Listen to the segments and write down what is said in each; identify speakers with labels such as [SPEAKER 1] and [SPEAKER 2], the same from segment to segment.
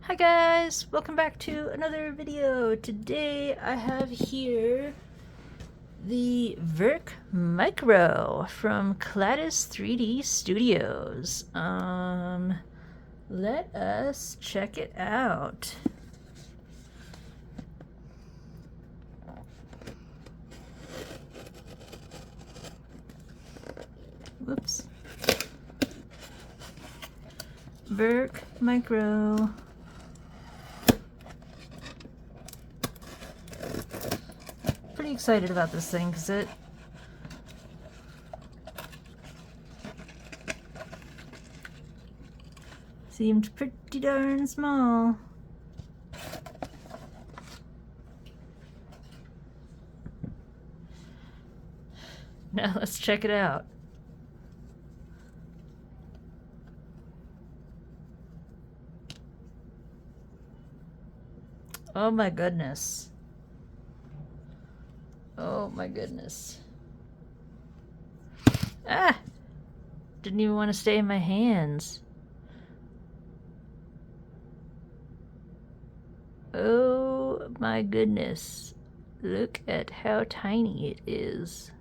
[SPEAKER 1] Hi guys, welcome back to another video. Today I have here the Verkk Micro from Kladis3DStudios. Let us check it out. Whoops. Verkk Micro. Pretty excited about this thing because it seemed pretty darn small. Now let's check it out. Oh my goodness. Oh my goodness. Ah! Didn't even want to stay in my hands. Oh my goodness. Look at how tiny it is.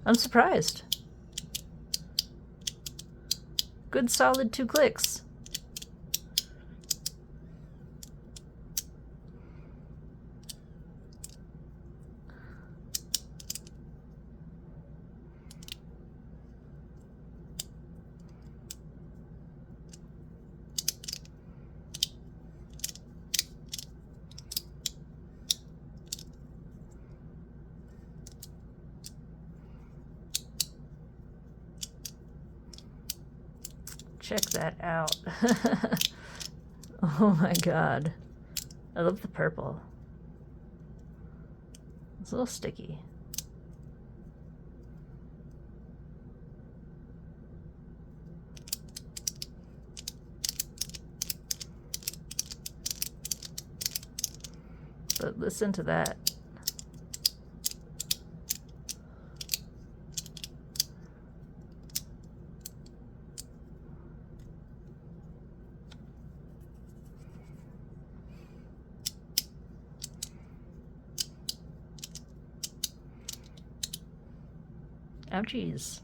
[SPEAKER 1] I'm surprised. Good solid 2 clicks. Check that out. Oh my god. I love the purple. It's a little sticky. But listen to that. Ouchies.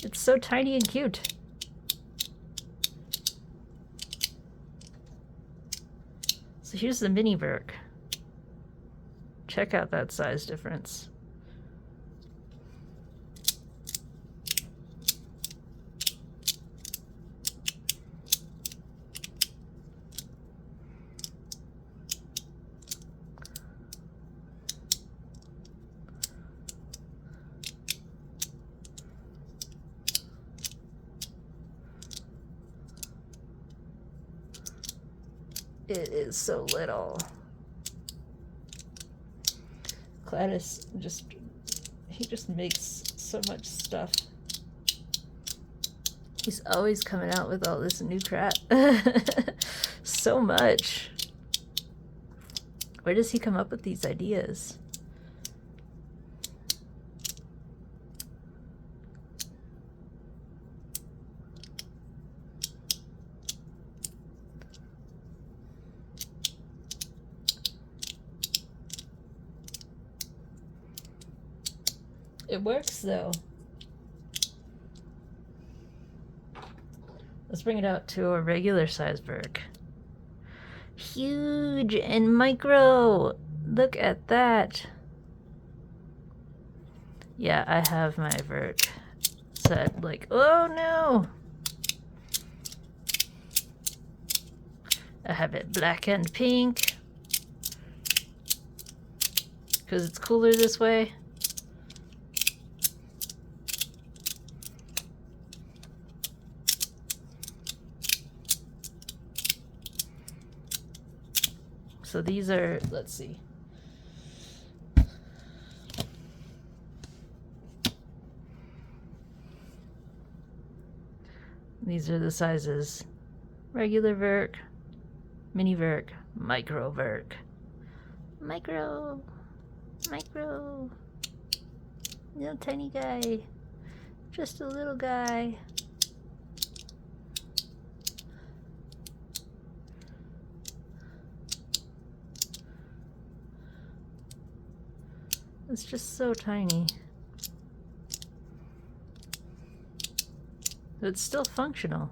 [SPEAKER 1] It's so tiny and cute. So here's the mini Verkk. Check out that size difference. It is so little. Kladis he just makes so much stuff. He's always coming out with all this new crap. So much. Where does he come up with these ideas? It works though. Let's bring it out to a regular size Verkk. Huge and micro. Look at that. Yeah, I have my Verkk set like, oh no. I have it black and pink because it's cooler this way. So these are, let's see. These are the sizes: regular Verkk, mini Verkk, micro Verkk. Micro, little tiny guy, just a little guy. It's just so tiny. But it's still functional.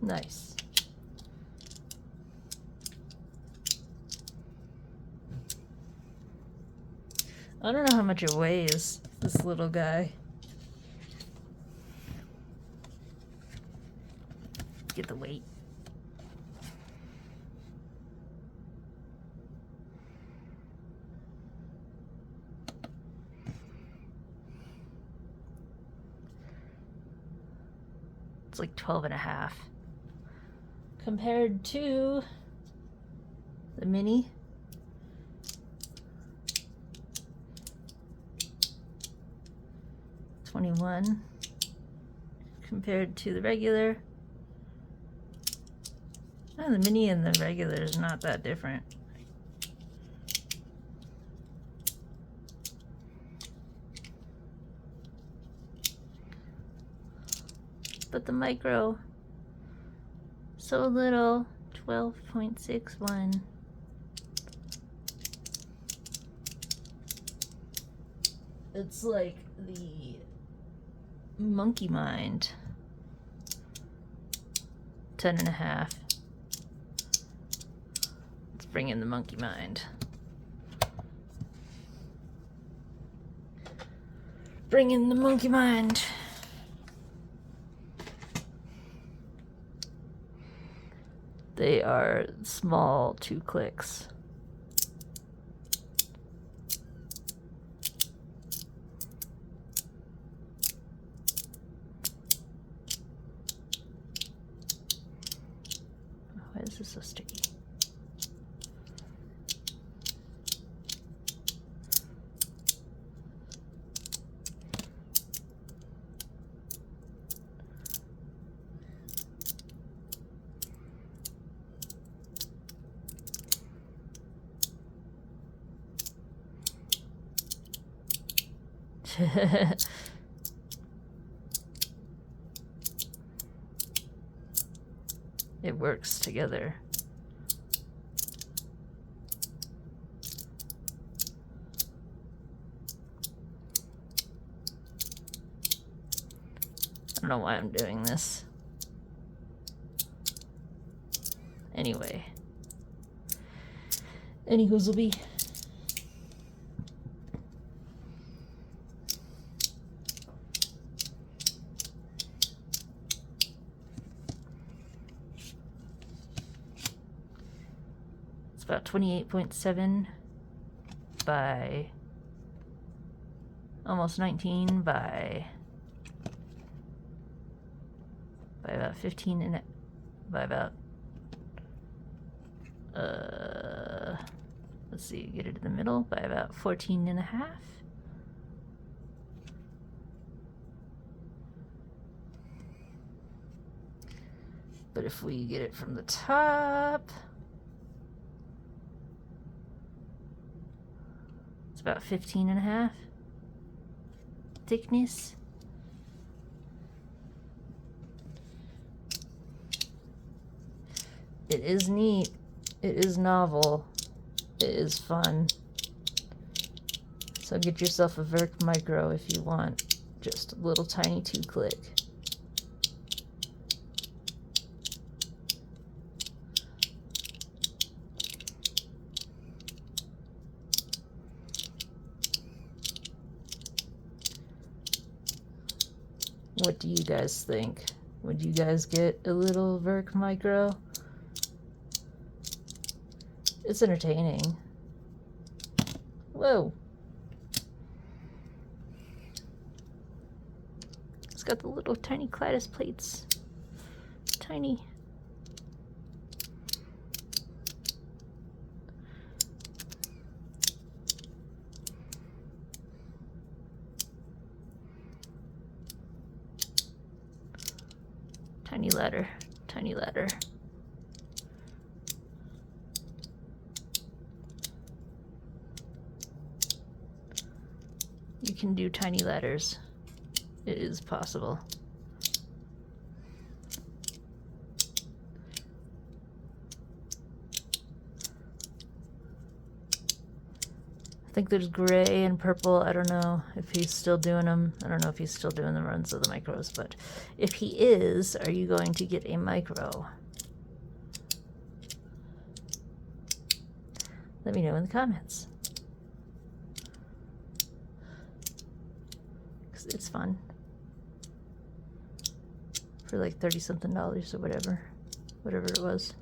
[SPEAKER 1] Nice. I don't know how much it weighs, this little guy. Get the weight. It's like 12.5. Compared to the mini. $21 compared to the regular. Oh, the mini and the regular is not that different. But the micro, so little, 12.61. It's like the monkey mind. 10.5. Let's bring in the monkey mind. Bring in the monkey mind. They are small 2 clicks. Why is this so sticky? It works together. I don't know why I'm doing this. Anyway. Anywho's will be. About 28.7 by almost 19 by about 15 and by about let's see, get it in the middle, by about 14.5. But if we get it from the top, it's about 15.5 thickness. It is neat. It is novel. It is fun. So get yourself a Verkk Micro if you want just a little tiny 2-click. What do you guys think? Would you guys get a little Verkk Micro? It's entertaining. Whoa. It's got got the little tiny Kladis plates. Tiny. Tiny ladder, tiny ladder. You can do tiny ladders. It is possible. I think there's gray and purple. I don't know if he's still doing them. I don't know if he's still doing the runs of the micros, but if he is, are you going to get a micro? Let me know in the comments. Because it's fun. For like $30-something or whatever it was.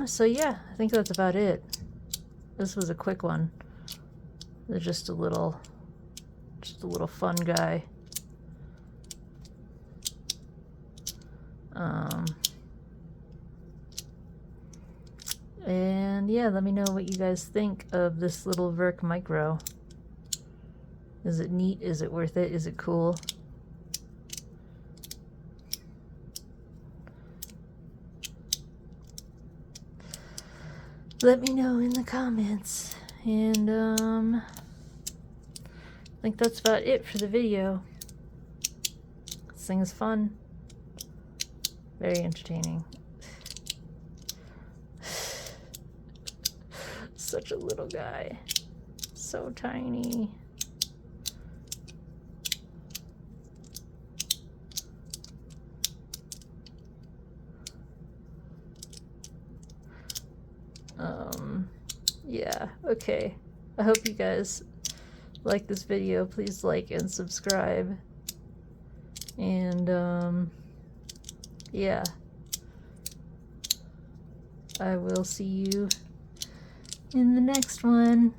[SPEAKER 1] So yeah, I think that's about it. This was a quick one. It's just a little fun guy. And yeah, let me know what you guys think of this little Verkk Micro. Is it neat? Is it worth it? Is it cool? Let me know in the comments. And I think that's about it for the video. This thing is fun. Very entertaining. Such a little guy. So tiny. Yeah, okay. I hope you guys like this video. Please like and subscribe. And, yeah. I will see you in the next one.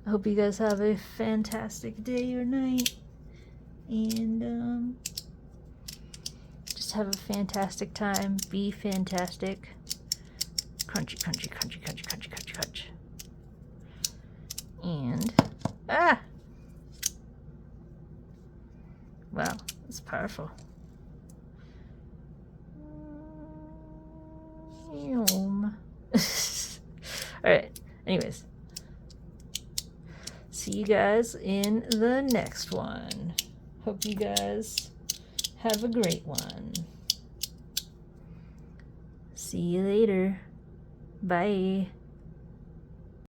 [SPEAKER 1] I hope you guys have a fantastic day or night. And, just have a fantastic time. Be fantastic. Crunchy, crunchy, crunchy, crunchy, crunchy, crunchy, crunch. And, wow, that's powerful. Alright, anyways. See you guys in the next one. Hope you guys have a great one. See you later. Bye.